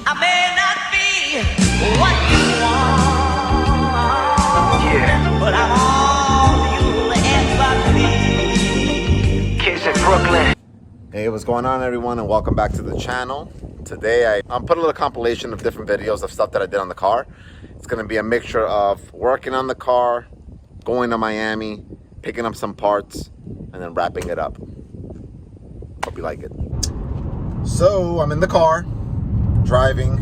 I may not be what you want, yeah, but I'm all you'll ever be. Kids in Brooklyn. Hey, what's going on, everyone, and welcome back to the channel. Today I'm putting a little compilation of different videos of stuff that I did on the car. It's going to be a mixture of working on the car, going to Miami, picking up some parts, and then wrapping it up. Hope you like it. So I'm in the car driving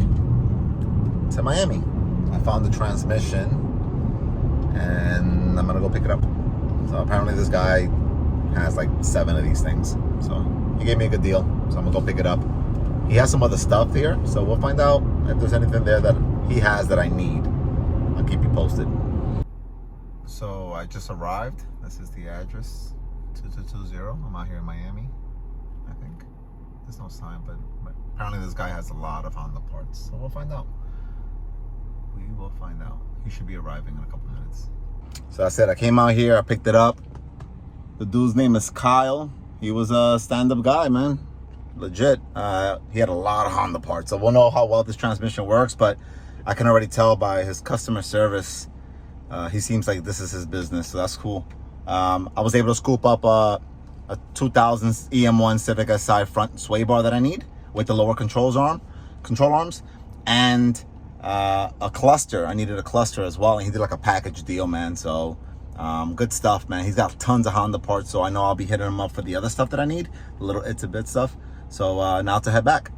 to Miami. I found the transmission and I'm gonna go pick it up. So apparently this guy has like 7 of these things, so he gave me a good deal, so I'm gonna go pick it up. He has some other stuff here, so we'll find out if there's anything there that he has that I need. I'll keep you posted. So I just arrived. This is the address, 2220. I'm out here in Miami, I think. There's no sign, but apparently this guy has a lot of Honda parts, so we'll find out. We will find out. He should be arriving in a couple minutes. So I said I came out here, I picked it up. The dude's name is Kyle. He was a stand-up guy, man. Legit. He had a lot of Honda parts, so we'll know how well this transmission works, but I can already tell by his customer service, he seems like this is his business, so that's cool. I was able to scoop up a 2000 EM1 Civic Si front sway bar that I need with the lower control arms, and a cluster. I needed a cluster as well, and he did like a package deal, man. So good stuff, man. He's got tons of Honda parts, so I know I'll be hitting him up for the other stuff that I need, the little it's-a-bit stuff. So now to head back.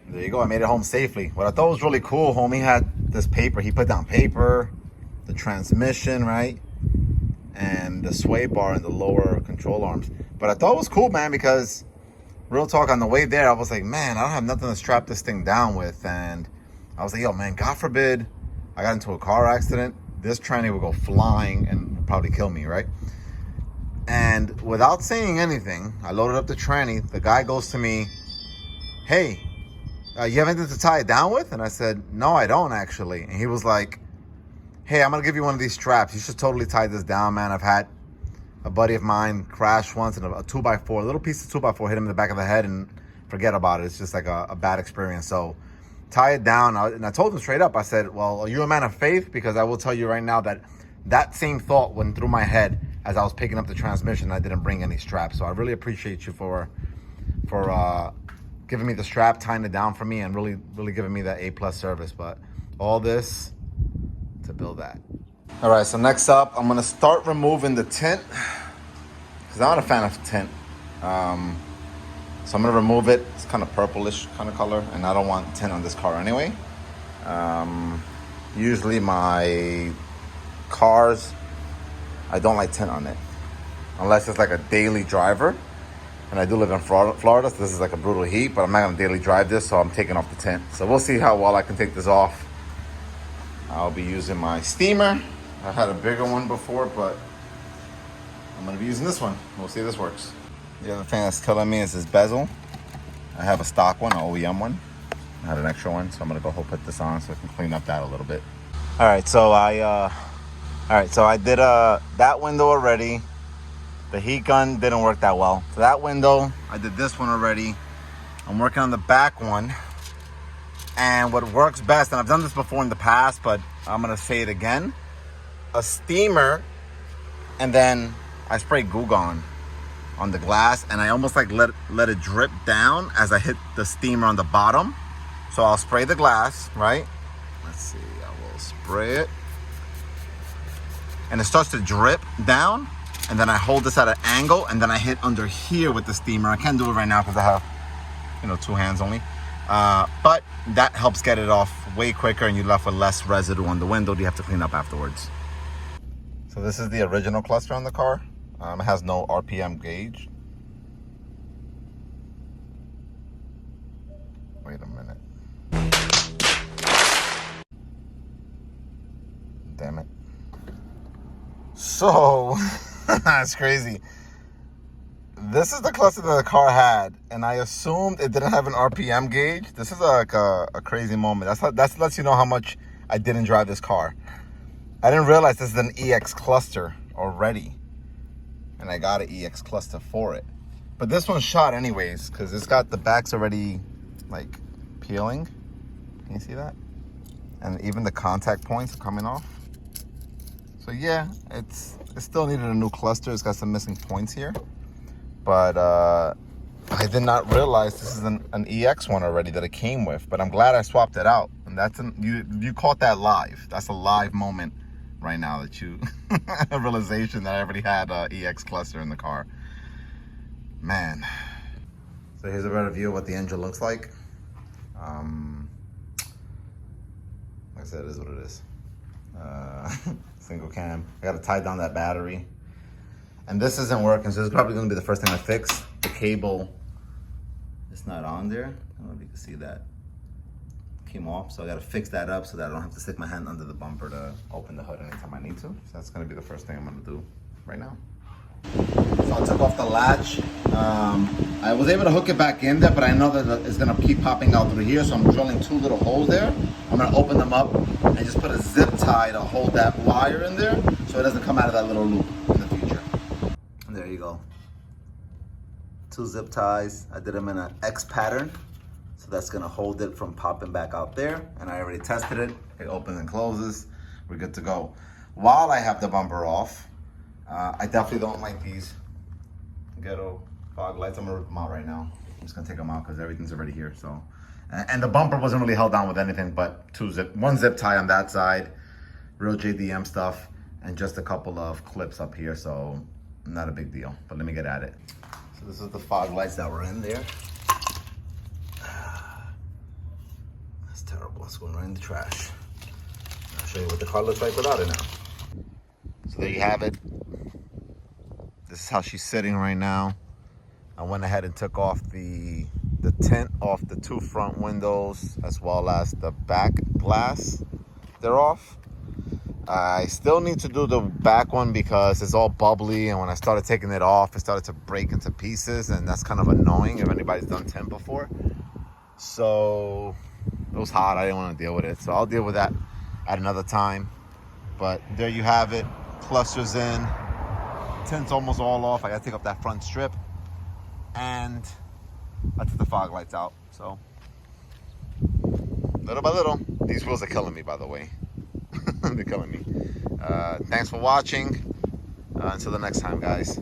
There you go. I made it home safely. What I thought was really cool, homie had this paper. He put down paper, the transmission, right, and the sway bar and the lower control arms. But I thought it was cool, man, because real talk, on the way there, I was like, man, I don't have nothing to strap this thing down with. And I was like, yo, man, God forbid I got into a car accident. This tranny would go flying and would probably kill me, right? And without saying anything, I loaded up the tranny. The guy goes to me, hey, you have anything to tie it down with? And I said, no, I don't actually. And he was like, hey, I'm gonna give you one of these straps. You should totally tie this down, man. I've had a buddy of mine crash once, and a 2x4, a little piece of 2x4 hit him in the back of the head, and forget about it. It's just like a bad experience. So tie it down. And I told him straight up, I said, well, are you a man of faith? Because I will tell you right now that that same thought went through my head as I was picking up the transmission. I didn't bring any straps. So I really appreciate you for giving me the strap, tying it down for me, and really giving me that A+ service. But all this to build that. All right, so next up, I'm gonna start removing the tint, because I'm not a fan of tint. So I'm gonna remove it. It's kind of purplish kind of color, and I don't want tint on this car anyway. Usually my cars, I don't like tint on it, unless it's like a daily driver. And I do live in Florida, so this is like a brutal heat, but I'm not gonna daily drive this, so I'm taking off the tint. So we'll see how well I can take this off. I'll be using my steamer. I've had a bigger one before, but I'm gonna be using this one. We'll see if this works. The other thing that's killing me is this bezel. I have a stock one, an OEM one. I had an extra one, so I'm gonna go put this on so I can clean up that a little bit. All right, so I did that window already. The heat gun didn't work that well. So that window, I did this one already. I'm working on the back one. And what works best, and I've done this before in the past, but I'm gonna say it again, a steamer, and then I spray Goo Gone on the glass, and I almost like let it drip down as I hit the steamer on the bottom. So I'll spray the glass, right? Let's see, I will spray it. And it starts to drip down, and then I hold this at an angle, and then I hit under here with the steamer. I can't do it right now because I have, 2 hands only. But that helps get it off way quicker, and you're left with less residue on the window you have to clean up afterwards. So this is the original cluster on the car. It has no RPM gauge. Wait a minute. Damn it. So, that's crazy. This is the cluster that the car had, and I assumed it didn't have an RPM gauge. This is like a crazy moment. That lets you know how much I didn't drive this car. I didn't realize this is an EX cluster already, and I got an EX cluster for it. But this one's shot anyways, because it's got the backs already like peeling. Can you see that? And even the contact points are coming off. So yeah, it still needed a new cluster. It's got some missing points here. But I did not realize this is an EX one already that it came with. But I'm glad I swapped it out. And that's you caught that live. That's a live moment right now that you a realization that I already had a EX cluster in the car. Man. So here's a better view of what the engine looks like. Like I said, it is what it is. Single cam. I gotta tie down that battery. And this isn't working, so this is probably gonna be the first thing I fix. The cable is not on there. I don't know if you can see that. Came off, so I gotta fix that up so that I don't have to stick my hand under the bumper to open the hood anytime I need to. So that's gonna be the first thing I'm gonna do right now. So I took off the latch. I was able to hook it back in there, but I know that it's gonna keep popping out through here, so I'm drilling 2 little holes there. I'm gonna open them up and just put a zip tie to hold that wire in there so it doesn't come out of that little loop in the future. And there you go. 2 zip ties. I did them in an X pattern. So that's gonna hold it from popping back out there. And I already tested it. It opens and closes. We're good to go. While I have the bumper off, I definitely don't like these ghetto fog lights. I'm gonna rip them out right now. I'm just gonna take them out because everything's already here. So, and the bumper wasn't really held down with anything but 1 zip tie on that side, real JDM stuff, and just a couple of clips up here. So not a big deal, but let me get at it. So this is the fog lights that were in there. That's terrible. It's going right in the trash. I'll show you what the car looks like without it now. So there you have it. This is how she's sitting right now. I went ahead and took off the tint off the 2 front windows as well as the back glass. They're off. I still need to do the back one because it's all bubbly, and when I started taking it off, it started to break into pieces, and that's kind of annoying if anybody's done tint before. So it was hot. I didn't want to deal with it. So I'll deal with that at another time. But there you have it. Clusters in. Tint's almost all off. I got to take off that front strip. And I took the fog lights out. So little by little. These wheels are killing me, by the way. They're killing me. Thanks for watching. Until the next time, guys.